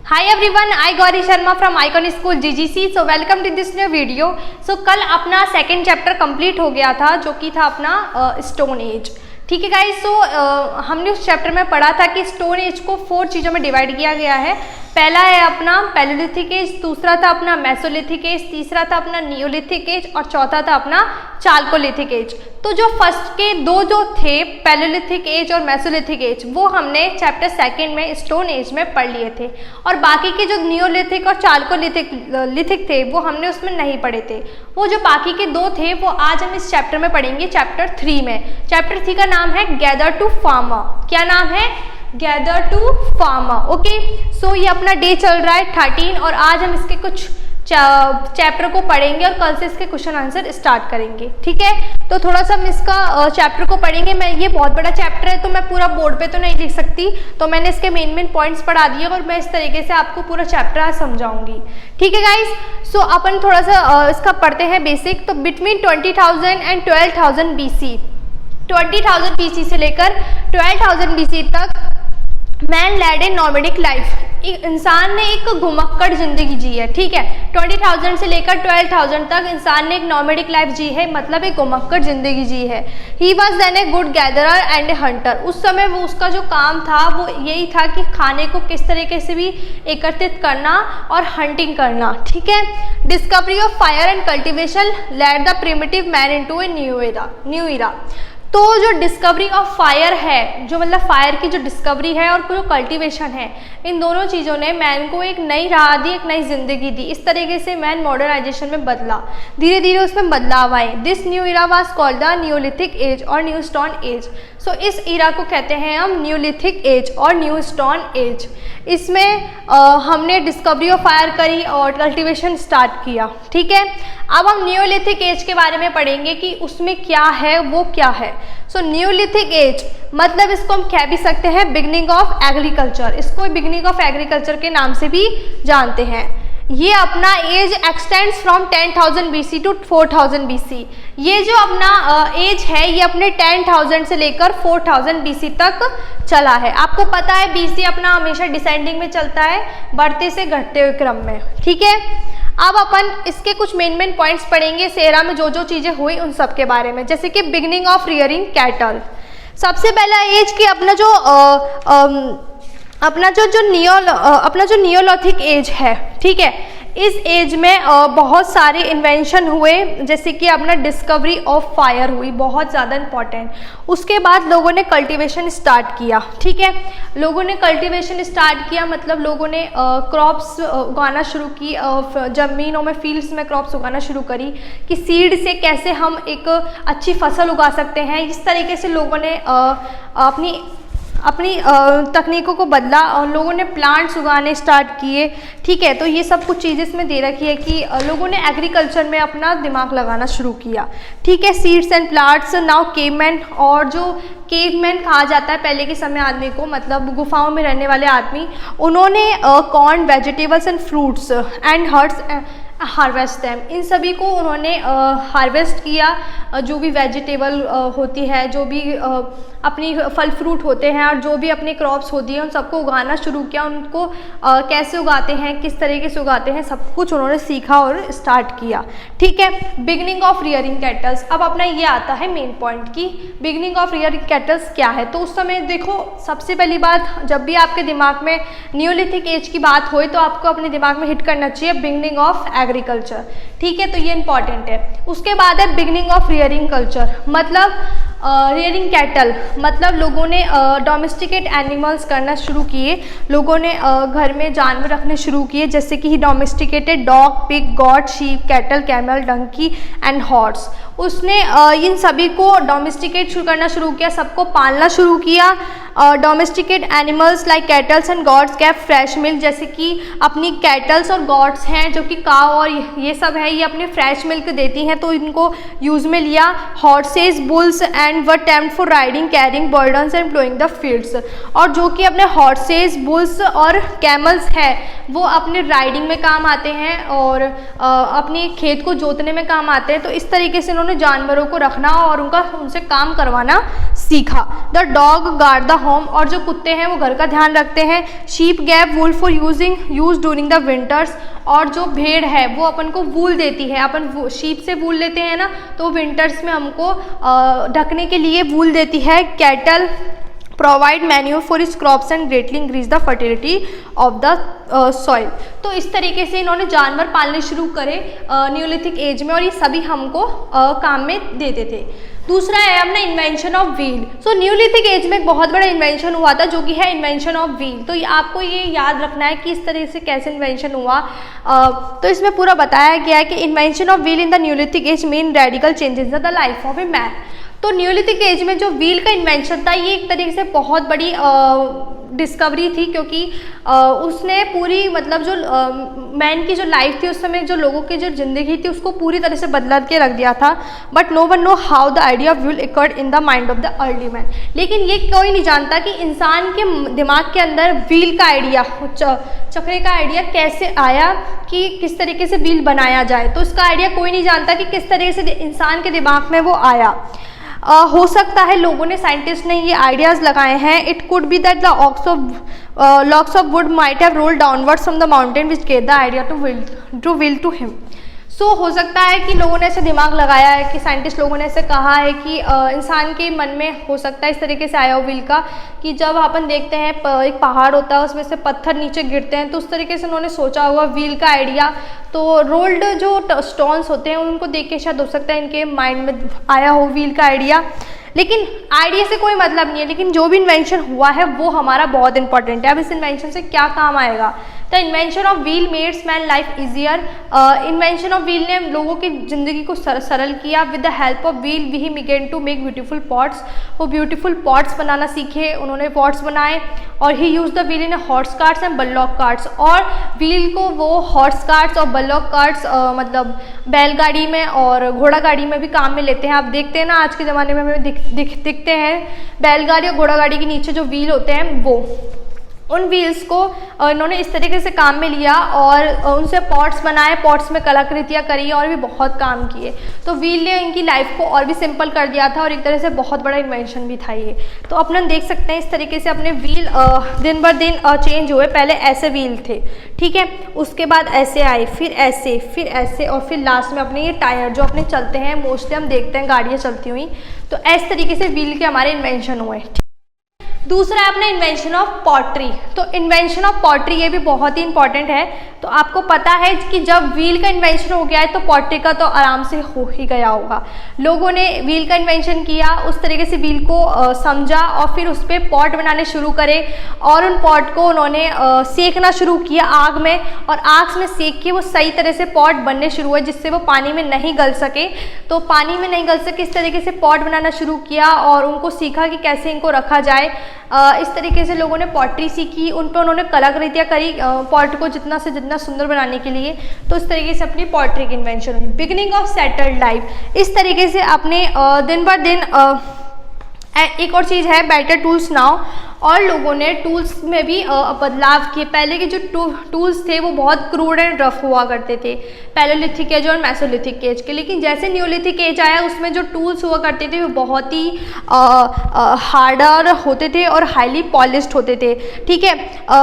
Hi everyone, I Gauri Sharma from Icon School GGC. So welcome to this new video. So कल अपना second chapter complete हो गया था जो कि था अपना स्टोन एज। ठीक है गाइस, सो हमने उस चैप्टर में पढ़ा था कि स्टोन एज को 4 चीज़ों में डिवाइड किया गया है। पहला है अपना पैलेलिथिक एज, दूसरा था अपना मेसोलिथिक एज, तीसरा था अपना नियोलिथिक एज और चौथा था अपना चाल्कोलिथिक एज। तो जो फर्स्ट के दो जो थे पैलेलिथिक एज और मेसोलिथिक एज वो हमने चैप्टर सेकेंड में स्टोन एज में पढ़ लिए थे, और बाकी के जो नियोलिथिक और चाल्कोलिथिक थे वो हमने उसमें नहीं पढ़े थे। वो जो बाकी के दो थे वो आज हम इस चैप्टर में पढ़ेंगे, चैप्टर 3 में। चैप्टर 3 का नाम है गैदर टू फार्मर। क्या नाम है? Gather to farmer. Okay, so ये अपना डे चल रहा है 13 और आज हम इसके कुछ चैप्टर को पढ़ेंगे और कल से इसके क्वेश्चन आंसर स्टार्ट करेंगे। ठीक है, तो थोड़ा सा हम इसका चैप्टर को पढ़ेंगे। मैं ये बहुत बड़ा चैप्टर है तो मैं पूरा बोर्ड पे तो नहीं लिख सकती, तो मैंने इसके मेन पॉइंट्स पढ़ा दिए और मैं इस तरीके से आपको पूरा चैप्टर आज समझाऊंगी। ठीक है गाइस, सो अपन थोड़ा सा इसका पढ़ते हैं बेसिक। तो बिटवीन 20,000 एंड 12,000 BC, 20,000 BC से लेकर 12,000 BC तक मैन लेड ए नॉमेडिक लाइफ। इंसान ने एक घुमक्कड़ जिंदगी जी है। ठीक है, 20,000 से लेकर 12,000 तक इंसान ने एक नॉमेडिक लाइफ जी है, मतलब एक घुमक्कड़ जिंदगी जी है। He was then a good gatherer and a hunter. उस समय वो उसका जो काम था वो यही था कि खाने को किस तरीके से भी एकत्रित करना और हंटिंग करना। ठीक है, discovery of fire and cultivation led the primitive man into a new era. तो जो डिस्कवरी ऑफ फायर है, जो मतलब फायर की जो डिस्कवरी है और जो कल्टीवेशन है, इन दोनों चीज़ों ने मैन को एक नई राह दी, एक नई जिंदगी दी। इस तरीके से मैन मॉडर्नाइजेशन में बदला, धीरे धीरे उसमें बदलाव आए। This new era was called the Neolithic age और न्यू स्टोन एज। सो इस इरा को कहते हैं हम न्यूलिथिक एज और न्यू स्टोन एज। इसमें हमने डिस्कवरी ऑफ फायर करी और कल्टीवेशन स्टार्ट किया। ठीक है, अब हम न्यूलिथिक एज के बारे में पढ़ेंगे कि उसमें क्या है, वो क्या है। सो न्यूलिथिक एज मतलब इसको हम कह भी सकते हैं बिगनिंग ऑफ एग्रीकल्चर। इसको बिगनिंग ऑफ एग्रीकल्चर के नाम से भी जानते हैं। ये अपना age extends from 10,000 BC to 4,000 BC। ये जो अपना एज है ये अपने 10,000 से लेकर 4,000 BC तक चला है। आपको पता है BC अपना हमेशा डिसेंडिंग में चलता है, बढ़ते से घटते हुए क्रम में। ठीक है, अब अपन इसके कुछ मेन पॉइंट्स पढ़ेंगे इस एरा में जो जो चीज़ें हुई उन सब के बारे में। जैसे कि बिगनिंग ऑफ रियरिंग कैटल। सबसे पहला एज कि अपना जो नियोलिथिक एज है। ठीक है, इस एज में बहुत सारे इन्वेंशन हुए, जैसे कि अपना डिस्कवरी ऑफ फायर हुई, बहुत ज़्यादा इम्पॉर्टेंट। उसके बाद लोगों ने कल्टीवेशन स्टार्ट किया। ठीक है, लोगों ने कल्टीवेशन स्टार्ट किया मतलब लोगों ने क्रॉप्स उगाना शुरू की, ज़मीनों में फील्ड्स में क्रॉप्स उगाना शुरू करी कि सीड से कैसे हम एक अच्छी फसल उगा सकते हैं। इस तरीके से लोगों ने अपनी तकनीकों को बदला और लोगों ने प्लांट्स उगाने स्टार्ट किए। ठीक है, तो ये सब कुछ चीज़ें इसमें दे रखी है कि लोगों ने एग्रीकल्चर में अपना दिमाग लगाना शुरू किया। ठीक है, seeds and plants. Now caveman, और जो केवमैन कहा जाता है पहले के समय आदमी को, मतलब गुफाओं में रहने वाले आदमी, उन्होंने corn, vegetables and fruits and herbs harvest them. इन सभी को उन्होंने हार्वेस्ट किया। जो भी वेजिटेबल होती है, जो भी अपनी फल फ्रूट होते हैं और जो भी अपनी क्रॉप्स होती हैं उन सबको उगाना शुरू किया। उनको कैसे उगाते हैं, किस तरीके से उगाते हैं, सब कुछ उन्होंने सीखा और स्टार्ट किया। ठीक है, बिगनिंग ऑफ रियरिंग कैटल्स। अब अपना ये आता है मेन पॉइंट की बिगनिंग ऑफ रियरिंग कैटल्स क्या है। तो उस समय देखो, सबसे पहली बात, जब भी आपके दिमाग में न्यूलिथिक एज की बात होए तो आपको अपने दिमाग में हिट करना चाहिए बिगनिंग ऑफ एग्रीकल्चर। ठीक है, तो ये इंपॉर्टेंट है। उसके बाद है बिगनिंग ऑफ रियरिंग कल्चर, मतलब रियरिंग कैटल, मतलब लोगों ने डोमेस्टिकेट एनिमल्स करना शुरू किए। लोगों ने घर में जानवर रखने शुरू किए, जैसे कि domesticated dog, pig, goat, sheep, cattle, camel, donkey and horse. उसने इन सभी को डोमेस्टिकेट करना शुरू किया, सबको पालना शुरू किया। Domesticate animals like cattles and goats gave fresh milk, जैसे कि अपनी कैटल्स और गॉड्स हैं जो कि काव और ये सब है, ये अपने फ्रेश मिल्क देती हैं, तो इनको यूज़ में लिया। Horse's, bulls and were tamed for riding, carrying burdens and ploughing the fields. और जो कि अपने हॉर्सेज, बुल्स और कैमल्स है वो अपने राइडिंग में काम आते हैं और अपने खेत को जोतने में काम आते हैं। तो इस तरीके से इन्होंने इन्होंने जानवरों को रखना और उनसे काम करवाना सीखा। The dog guard the home, और जो कुत्ते हैं वो घर का ध्यान रखते हैं। Sheep gave wool for use during the winters, और जो भेड़ है वो अपन को वूल देती है। अपन शीप से वूल लेते हैं ना, तो विंटर्स में हमको ढकने के लिए वूल देती है। कैटल प्रोवाइड मैन्यूर फॉर इस crops and greatly increase the fertility of the soil. तो इस तरीके से इन्होंने जानवर पालने शुरू करे न्यूलिथिक एज में, और ये सभी हमको काम में देते थे। दूसरा है अपना invention of wheel. So neolithic age में एक बहुत बड़ा इन्वेंशन हुआ था जो कि है इन्वेंशन ऑफ व्हील। तो आपको ये याद रखना है कि इस तरह से कैसे इन्वेंशन हुआ। तो इसमें पूरा बताया गया है कि invention of wheel in the Neolithic as mean radical changes in the life of a man. तो न्यूलिथिक एज में जो व्हील का इन्वेंशन था ये एक तरीके से बहुत बड़ी डिस्कवरी थी, क्योंकि उसने पूरी मतलब जो मैन की जो लाइफ थी उस समय, जो लोगों की जो ज़िंदगी थी उसको पूरी तरह से बदला के रख दिया था। But no one know how the idea of wheel occurred in the mind of the early man. लेकिन ये कोई नहीं जानता कि इंसान के दिमाग के अंदर व्हील का आइडिया, चक्रे का आइडिया कैसे आया, कि किस तरीके से व्हील बनाया जाए। तो इसका आइडिया कोई नहीं जानता कि किस तरीके से इंसान के दिमाग में वो आया। हो सकता है लोगों ने, साइंटिस्ट ने ये आइडियाज़ लगाए हैं। It could be that the logs of wood might have rolled downwards from the mountain which gave the idea to wheel to him। सो हो सकता है कि लोगों ने ऐसे दिमाग लगाया है, कि साइंटिस्ट लोगों ने ऐसे कहा है कि इंसान के मन में हो सकता है इस तरीके से आया हो व्हील का, कि जब अपन देखते हैं एक पहाड़ होता है उसमें से पत्थर नीचे गिरते हैं, तो उस तरीके से उन्होंने सोचा होगा व्हील का आइडिया। तो रोल्ड जो स्टोन्स होते हैं उनको देख के शायद हो सकता है इनके माइंड में आया हो व्हील का आइडिया। लेकिन आइडिया से कोई मतलब नहीं है, लेकिन जो भी इन्वेंशन हुआ है वो हमारा बहुत इंपॉर्टेंट है। अब इस इन्वेंशन से क्या काम आएगा? The invention of wheel made man life easier. Invention of wheel ने लोगों की ज़िंदगी को सरल किया। With the help of wheel we began to make beautiful pots. वो ब्यूटीफुल पॉट्स बनाना सीखे, उन्होंने पॉट्स बनाए। और he use the wheel in horse carts and bullock carts. और व्हील को वो हॉर्स कार्ट्स और बल्लॉक कार्ट्स मतलब बैलगाड़ी में और घोड़ा गाड़ी में भी काम में लेते हैं। आप देखते हैं ना आज के ज़माने में हमें दिखते हैं बैलगाड़ी और घोड़ा गाड़ी के नीचे जो व्हील होते हैं वो, उन व्हील्स को इन्होंने इस तरीके से काम में लिया और उनसे पॉट्स बनाए, पॉट्स में कलाकृतियाँ करी और भी बहुत काम किए। तो व्हील ने इनकी लाइफ को और भी सिंपल कर दिया था और एक तरह से बहुत बड़ा इन्वेंशन भी था ये। तो अपन देख सकते हैं इस तरीके से अपने व्हील दिन बर दिन चेंज हुए। पहले ऐसे व्हील थे, ठीक है, उसके बाद ऐसे आए, फिर ऐसे और फिर लास्ट में अपने ये टायर जो अपने चलते हैं, मोस्टली हम देखते हैं गाड़ियाँ चलती हुई। तो इस तरीके से व्हील के हमारे इन्वेंशन हुए। दूसरा है अपना इन्वेंशन ऑफ पॉटरी। तो इन्वेंशन ऑफ पॉटरी ये भी बहुत ही इंपॉर्टेंट है। तो आपको पता है कि जब व्हील का इन्वेंशन हो गया है तो पॉटरी का तो आराम से हो ही गया होगा। लोगों ने व्हील का इन्वेंशन किया, उस तरीके से व्हील को समझा और फिर उस पर पॉट बनाने शुरू करे और उन पॉट को उन्होंने सेकना शुरू किया आग में, और आग में सेक के वो सही तरह से पॉट बनने शुरू हुए जिससे वो पानी में नहीं गल सके। तो पानी में नहीं गल सके इस तरीके से पॉट बनाना शुरू किया और उनको सीखा कि कैसे इनको रखा जाए। इस तरीके से लोगों ने पॉटरी सीखी, उन पर उन्होंने कलाकृतियाँ करी पॉट को जितना से जितना सुंदर बनाने के लिए। तो इस तरीके से अपनी पॉटरी की इन्वेंशन हुई। बिगिनिंग ऑफ सेटल्ड लाइफ, इस तरीके से अपने दिन ब दिन एक और चीज़ है बेटर टूल्स नाउ। और लोगों ने टूल्स में भी बदलाव किए। पहले के जो टूल्स थे वो बहुत क्रूड एंड रफ हुआ करते थे, पैलेलिथिक एज और मेसोलिथिक एज के। लेकिन जैसे न्यूलिथिक एज आया उसमें जो टूल्स हुआ करते थे वो बहुत ही हार्डर होते थे और हाईली पॉलिश्ड होते थे, ठीक है।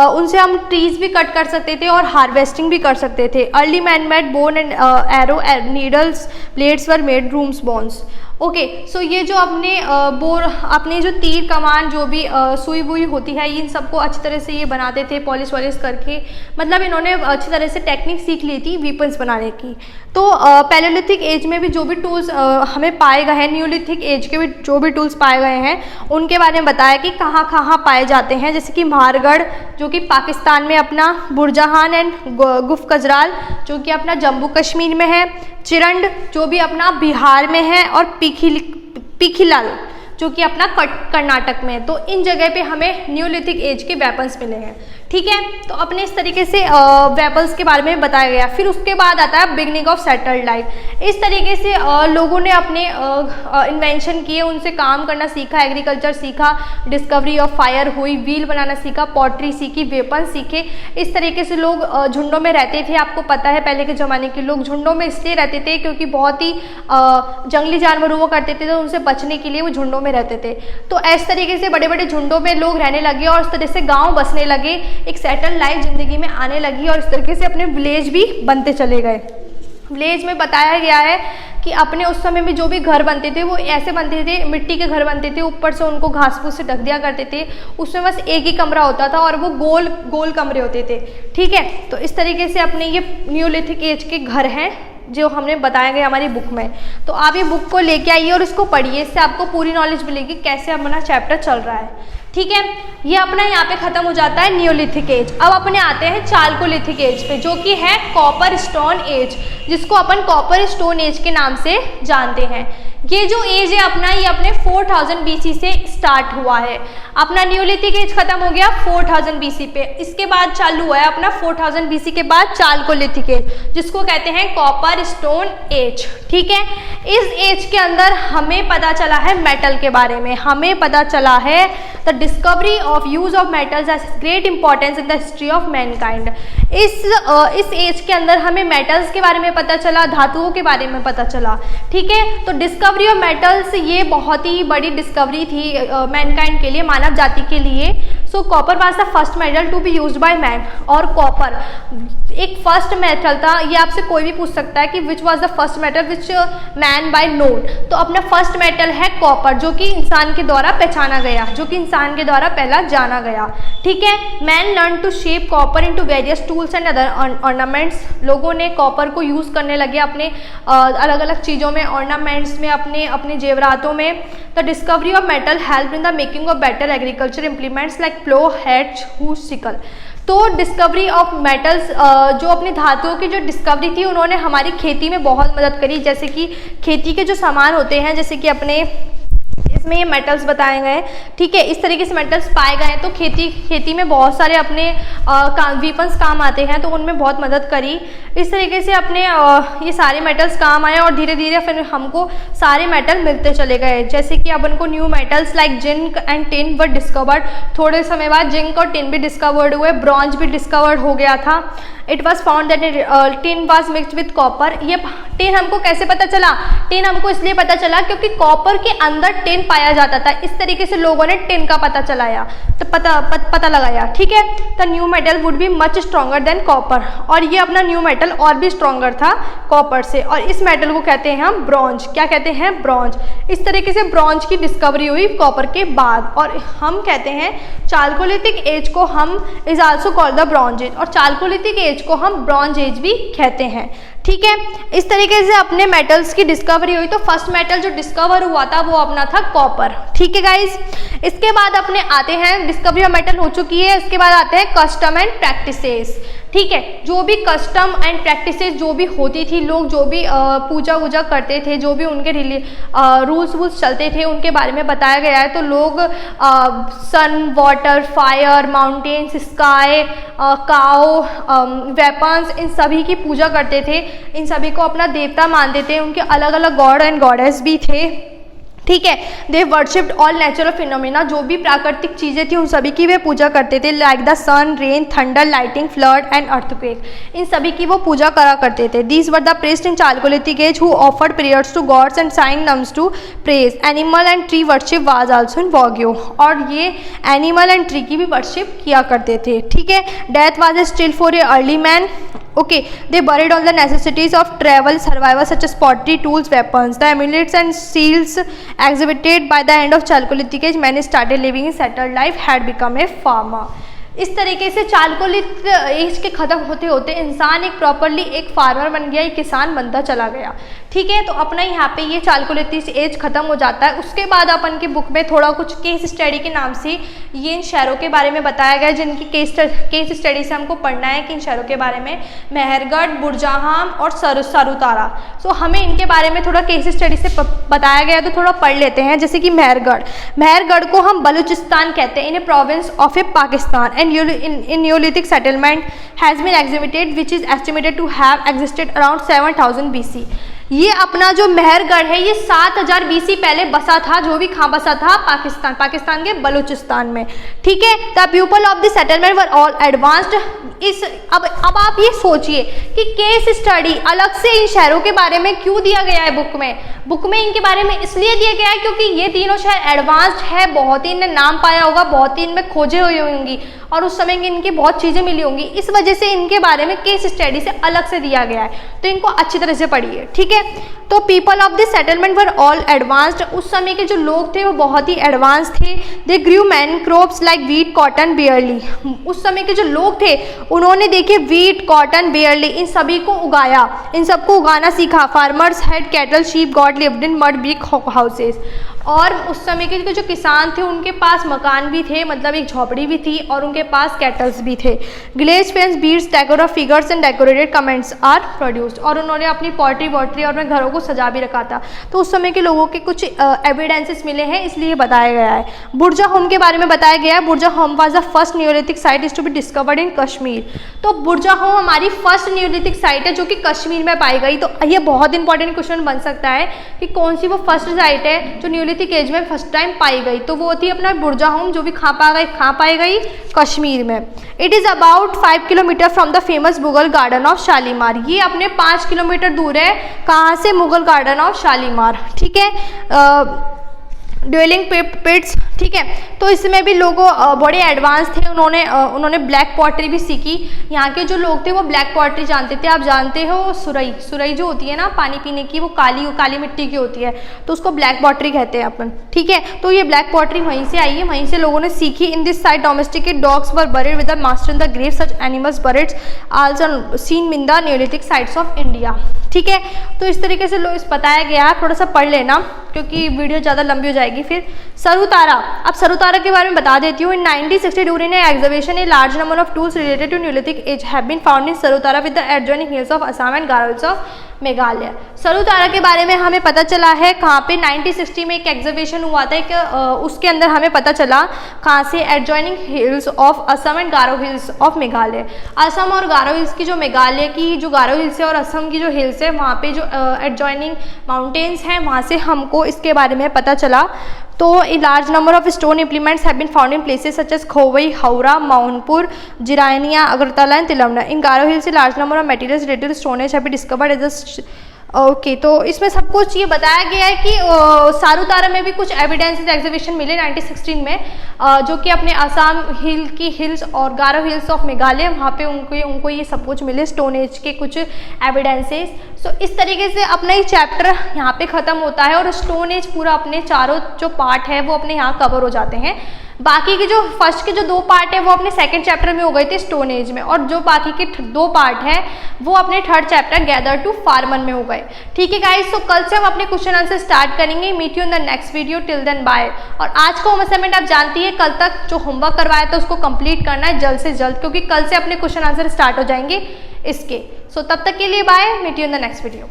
उनसे हम ट्रीज भी कट कर सकते थे और हार्वेस्टिंग भी कर सकते थे। Early man made bone and arrow needles blades were made रूम्स बोन्स। ओके, सो ये जो अपने जो तीर कमान जो भी सुई वुई होती है इन सबको अच्छी तरह से ये बनाते थे पॉलिश वॉलिश करके। मतलब इन्होंने अच्छी तरह से टेक्निक सीख ली थी वीपन्स बनाने की। तो पैलेलिथिक एज में भी जो भी टूल्स हमें पाए गए हैं, न्यूलिथिक एज के भी जो भी टूल्स पाए गए हैं उनके बारे में बताया कि कहाँ कहाँ पाए जाते हैं। जैसे कि महारगढ़ जो कि पाकिस्तान में अपना, बुरजहान एंड गुफ कजराल जो कि अपना जम्मू कश्मीर में है, चिरंड जो भी अपना बिहार में है, और पीखीलाल जो कि अपना कर्नाटक में है। तो इन जगह पे हमें न्यूलिथिक एज के वेपन्स मिले हैं, ठीक है। तो अपने इस तरीके से वेपल्स के बारे में बताया गया। फिर उसके बाद आता है बिगनिंग ऑफ सेटल्ड लाइफ। इस तरीके से लोगों ने अपने इन्वेंशन किए, उनसे काम करना सीखा, एग्रीकल्चर सीखा, डिस्कवरी ऑफ फायर हुई, व्हील बनाना सीखा, पॉटरी सीखी, वेपन सीखे। इस तरीके से लोग झुंडों में रहते थे। आपको पता है पहले के ज़माने के लोग झुंडों में इसलिए रहते थे क्योंकि बहुत ही जंगली जानवर हुआ करते थे, तो उनसे बचने के लिए वो झुंडों में रहते थे। तो इस तरीके से बड़े बड़े झुंडों में लोग रहने लगे और इस तरह से गाँव बसने लगे, एक सेटल लाइफ ज़िंदगी में आने लगी और इस तरीके से अपने विलेज भी बनते चले गए। विलेज में बताया गया है कि अपने उस समय में जो भी घर बनते थे वो ऐसे बनते थे, मिट्टी के घर बनते थे, ऊपर से उनको घास फूस से ढक दिया करते थे, उसमें बस एक ही कमरा होता था और वो गोल गोल कमरे होते थे। ठीक है, तो इस तरीके से अपने ये न्यूलिथिक एज के घर हैं जो हमने बताया गया हमारी बुक में। तो आप ये बुक को लेके आइए और इसको पढ़िए, इससे आपको पूरी नॉलेज मिलेगी कैसे अपना चैप्टर चल रहा है। ठीक है, ये अपना यहाँ पे खत्म हो जाता है न्यूलिथिक एज। अब अपने आते हैं चाल्कोलिथिक एज पे, जो कि है कॉपर स्टोन एज, जिसको अपन कॉपर स्टोन एज के नाम से जानते हैं। ये जो एज है अपना, ये अपने 4000 BC से स्टार्ट हुआ है। अपना न्यूलिथिक एज खत्म हो गया 4000 BC पे। इसके बाद चालू हुआ है अपना 4000 BC के बाद चाल्कोलिथिक एज, जिसको कहते हैं कॉपर स्टोन एज। ठीक है, इस एज के अंदर हमें पता चला है मेटल के बारे में, हमें पता चला है the discovery of use of metals has great importance in the history of Mankind. इस एज के अंदर हमें मेटल्स के बारे में पता चला, धातुओं के बारे में पता चला। ठीक है, तो डिस्कवरी ऑफ मेटल्स ये बहुत ही बड़ी डिस्कवरी थी मैनकाइंड के लिए, मानव जाति के लिए। So copper was the first metal to be used by man. और कॉपर एक फर्स्ट मेटल था, ये आपसे कोई भी पूछ सकता है कि which was the first metal which man by known. तो अपना फर्स्ट मेटल है कॉपर, जो कि इंसान के द्वारा पहचाना गया, जो कि इंसान के द्वारा पहला जाना गया। ठीक है, man learn to shape copper into various tools and other ornaments. लोगों ने कॉपर को यूज़ करने लगे अपने अलग अलग चीज़ों में, ऑर्नामेंट्स में, अपने जेवरातों में। The discovery of metal help in the making of better agriculture implements like plough, hatch, hoes, sickle. तो डिस्कवरी ऑफ मेटल्स, जो अपनी धातुओं की जो डिस्कवरी थी, उन्होंने हमारी खेती में बहुत मदद करी। जैसे कि खेती के जो सामान होते हैं, जैसे कि अपने इसमें ये मेटल्स बताए गए हैं। ठीक है, इस तरीके से मेटल्स पाए गए हैं, तो खेती में बहुत सारे अपने वीपन्स काम आते हैं, तो उनमें बहुत मदद करी। इस तरीके से अपने ये सारे मेटल्स काम आए और धीरे धीरे फिर हमको सारे मेटल मिलते चले गए। जैसे कि अपन को new metals like zinc and tin were discovered. थोड़े समय बाद जिंक और टिन भी डिस्कवर्ड हुए, ब्रॉन्ज भी डिस्कवर्ड हो गया था। It was found that tin was mixed with copper. ये टिन हमको कैसे पता चला? टिन हमको इसलिए पता चला क्योंकि कॉपर के अंदर टिन पाया जाता था। इस तरीके से लोगों ने टिन का पता चलाया, तो पता लगाया। ठीक है, the new metal would be much stronger than copper. और ये अपना न्यू मेटल और भी स्ट्रॉन्गर था कॉपर से, और इस मेटल को कहते हैं हम ब्रॉन्ज। क्या कहते हैं? ब्रॉन्ज। इस तरीके से ब्रॉन्ज की डिस्कवरी हुई कॉपर के बाद, और हम कहते हैं चाल्कोलिथिक एज को हम is also called the bronze age, और चाल्कोलिथिक एज को हम ब्रॉन्ज एज भी कहते हैं। ठीक है, इस तरीके से अपने मेटल्स की डिस्कवरी हुई। तो फर्स्ट मेटल जो डिस्कवर हुआ था वो अपना था कॉपर। ठीक है गाइज, इसके बाद अपने आते हैं, डिस्कवरी ऑफ मेटल हो चुकी है, इसके बाद आते हैं कस्टम एंड प्रैक्टिसेस। ठीक है, जो भी कस्टम एंड प्रैक्टिसेस जो भी होती थी, लोग जो भी पूजा वूजा करते थे, जो भी उनके रूल्स वूल्स चलते थे, उनके बारे में बताया गया है। तो लोग सन, वाटर, फायर, माउंटेन्स, स्काई, काओ, वेपन्स, इन सभी की पूजा करते थे, इन सभी को अपना देवता मानते थे। उनके अलग अलग गॉड एंड गॉडेस भी थे। ठीक है, दे वर्शिप्ड ऑल नेचुरल फिनोमिना, जो भी प्राकृतिक चीज़ें थी उन सभी की वे पूजा करते थे, like the sun, rain, thunder, lighting, flood and earthquake. इन सभी की वो पूजा करा करते थे। These were the priest in chalcolithic age who offered prayers to gods and sing hymns to praise. Animal and tree worship was also in vogue, और ये एनिमल एंड ट्री की भी वर्शिप किया करते थे। ठीक है, death was a still for a early man. Okay, they buried all the necessities of travel, survival such as pottery, tools, weapons. The amulets and seals exhibited by the end of Chalcolithic age, many started living in settled life, had become a farmer. इस तरीके से chalcolithic as के ख़त्म होते होते इंसान एक properly एक फार्मर बन गया, एक किसान बनता चला गया। ठीक है, तो अपना यहाँ पे ये चाल्कोलिथिक एज ख़त्म हो जाता है। उसके बाद अपन की बुक में थोड़ा कुछ केस स्टडी के नाम से ये इन शहरों के बारे में बताया गया, जिनकी केस स्टडी से हमको पढ़ना है कि इन शहरों के बारे में, मेहरगढ़, बुरजाहाम और सारूतारा। सो हमें इनके बारे में थोड़ा केस स्टडी से बताया गया, तो थोड़ा पढ़ लेते हैं। जैसे कि मेहरगढ़ को हम बलूचिस्तान कहते हैं, in a province of a Pakistan, in Neolithic settlement has been exhibited which is estimated to have existed around 7000 BC। ये अपना जो मेहरगढ़ है ये 7000 BC पहले बसा था, जो भी कहाँ बसा था, पाकिस्तान के बलूचिस्तान में। ठीक है, the people of the settlement were all advanced. अब आप ये सोचिए कि केस स्टडी अलग से इन शहरों के बारे में क्यों दिया गया है बुक में इनके बारे में इसलिए दिया गया है क्योंकि ये तीनों शहर एडवांस्ड है, बहुत ही इनने नाम पाया होगा, बहुत ही इनमें खोजे हुए होंगी और उस समय की इनकी बहुत चीज़ें मिली होंगी, इस वजह से इनके बारे में केस स्टडी से अलग से दिया गया है, तो इनको अच्छी तरह से पढ़िए। ठीक है, तो people of this settlement were all advanced. उस समय के जो लोग थे वो बहुत ही एडवांस थे। They grew man crops like wheat cotton barley. उस समय के जो लोग थे उन्होंने देखिए वीट कॉटन बियरली इन सभी को उगाया, इन सबको उगाना सीखा। Farmers had cattle sheep God lived in mud brick houses. और उस समय के जो किसान थे उनके पास मकान भी थे, मतलब एक झोपड़ी भी थी और उनके पास कैटल्स भी थे। Glaze pens beads decor figures and decorated comments are produced. और उन्होंने अपनी पॉटरी वॉटरी और अपने घरों को सजा भी रखा था। तो उस समय के लोगों के कुछ एविडेंसेस मिले हैं, इसलिए बताया गया है। बुर्जा होम के बारे में बताया गया है। Burzahom was the first Neolithic site is to be discovered in Kashmir. तो बुर्जा होम हमारी फर्स्ट न्यूलिथिक साइट है जो कि कश्मीर में पाई गई। तो ये बहुत इंपॉर्टेंट क्वेश्चन बन सकता है कि कौन सी वो फर्स्ट साइट है जो न्यूलिथिक एज में फर्स्ट टाइम पाई गई। तो वो थी अपना बुर्जा होम, जो भी कहाँ पाई गई, कश्मीर में। It is about 5 kilometre from the famous Mughal garden of Shalimar. ये अपने 5 किलोमीटर दूर है कहाँ से, मुगल गार्डन ऑफ शालीमार। ठीक है, ड्वेलिंग पिट्स। ठीक है, तो इसमें भी लोग बड़े एडवांस थे। उन्होंने ब्लैक पॉटरी भी सीखी। यहाँ के जो लोग थे वो ब्लैक पॉटरी जानते थे। आप जानते हो सुरई जो होती है ना पानी पीने की, वो काली मिट्टी की होती है, तो उसको ब्लैक पॉटरी कहते हैं अपन। ठीक है, तो ये ब्लैक पॉटरी वहीं से आई है, वहीं से लोगों ने सीखी। In this site domesticate dogs were buried with the master in the grave. Such animals buried also seen in the Neolithic sites of India. ठीक है, तो इस तरीके से लोग बताया गया है, थोड़ा सा पढ़ लेना क्योंकि वीडियो ज़्यादा लंबी हो जाएगी। फिर सरुतारा, अब सरुतारा के बारे में बता देती हूँ। In 1960 during exhibition a large number of tools related to neolithic age have been found in Sarutara with the adjoining hills of Assam and Garo hills of Meghalaya. Sarutara के बारे में हमें पता चला है कहाँ पे 1960 में एक एग्जीबिशन हुआ था, उसके अंदर हमें पता चला कहाँ से, adjoining hills of Assam and Garo hills of Meghalaya. Assam और गारो हिल्स की जो मेघालय की जो गारो हिल्स है और असम की जो हिल्स है वहाँ पे जो एडजॉइनिंग माउंटेन्स हैं वहाँ से हमको इसके बारे में पता चला। तो a large number of stone implements have been found in places such as Khowai, Howrah, Maunpur, Jirania, Agartala and Tilmana. In Garo hills a large number of materials related stone age have been discovered as okay. तो इसमें सब कुछ ये बताया गया है कि सारुतारा में भी कुछ एविडेंसेस एग्जीबिशन मिले 1916 में, जो कि अपने असम हिल की हिल्स और गारो हिल्स ऑफ मेघालय, वहाँ पे उनको ये सब कुछ मिले, स्टोन एज के कुछ एविडेंसेस। सो इस तरीके से अपना ये चैप्टर यहाँ पे ख़त्म होता है और स्टोन एज पूरा अपने चारों जो पार्ट है वो अपने यहाँ कवर हो जाते हैं। बाकी के जो फर्स्ट के जो 2 पार्ट है वो अपने सेकंड चैप्टर में हो गए थे स्टोन एज में, और जो बाकी के 2 पार्ट है वो अपने थर्ड चैप्टर गैदर टू फार्मन में हो गए। ठीक है गाइस, तो कल से हम अपने क्वेश्चन आंसर स्टार्ट करेंगे। Meet you in the next video, till then bye. और आज का होम असाइनमेंट आप जानती है, कल तक जो होमवर्क करवाया था उसको कंप्लीट करना है जल्द से जल्द, क्योंकि कल से अपने क्वेश्चन आंसर स्टार्ट हो जाएंगे इसके। सो तब तक के लिए bye, meet you in the next video.